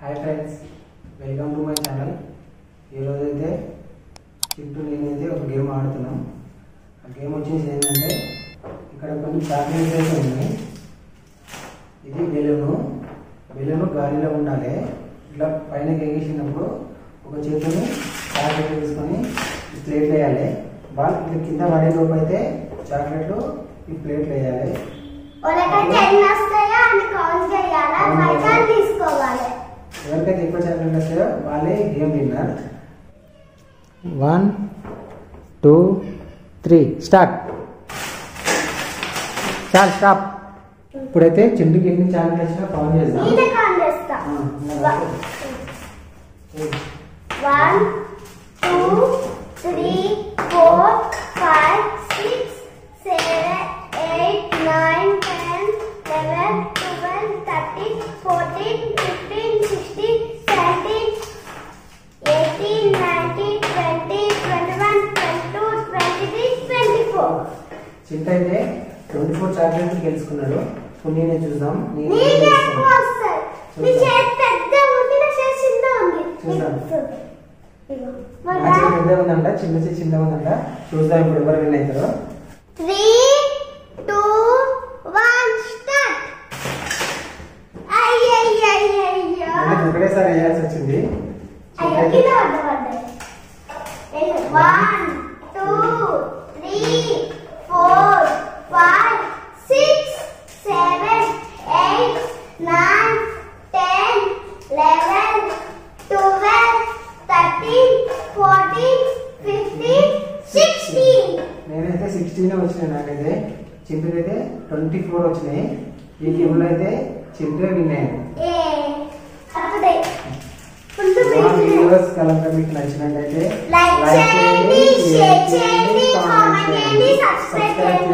Hi friends, welcome to my channel. ఈ రోజు అయితే చింటూ నేనైతే ఒక గేమ్ ఆడుతున్నాం। ఆ గేమ్ వచ్చేసి ఏంటంటే ఇక్కడ కొన్ని చాక్లెట్స్ అయితే ఉన్నాయి। ఇది బెలూన్ గాలిలో ఉండాలి। ఇట్లా పైన ఎగేసినప్పుడు ఒక చేతిని చాక్లెట్ తీసుకొని ప్లేట్ వేయాలి। బాల్ ఇట్లా కింద పడే లోపు అయితే చాక్లెట్ ఈ ప్లేట్ వేయాలి। ఎవరికైతే ఎక్కువ చాక్లెట్ వస్తాయో వాళ్ళే గేమ్ విన్నర్। 1 2 3 స్టార్ట్। చాలు స్టాప్। ఇప్పుడైతే చింటూకి ఎన్ని చాక్లెట్ వచ్చినా కౌంట్ చేద్దాం। 1 2 3 4 5 6 7 8 9 10 11 12 13 14 15 16 17 18 19 20 21 22 23 24 చింటూ అయితే 24 చాక్లెట్లు గెలుచుకున్నాడు। ఇప్పుడు నేనే చూద్దాం। పెద్ద ఉందంట, చిన్న ఉందంట। చూద్దాం ఇప్పుడు ఎవరు విన్ అవుతారో। 3 2 1 స్టార్ట్। అయ్యయ్యయ్యయ్యో ఒకటేసారి వేయాల్సి వచ్చింది। 1 2 3 4 5 6 7 8 9 10 11 12 13 14 15 16 నేనైతే 16 వచ్చినాయి। నాకైతే చింటూకైతే 24 వచ్చినాయి। ఈ గేమ్ లో అయితే చింటూ విన్ అయ్యాడు। కనుక మీకు నచ్చినట్లయితే లైక్ చేయండి, షేర్ చేయండి, కామెంట్ చేయండి, సబ్స్క్రైబ్ చేయండి।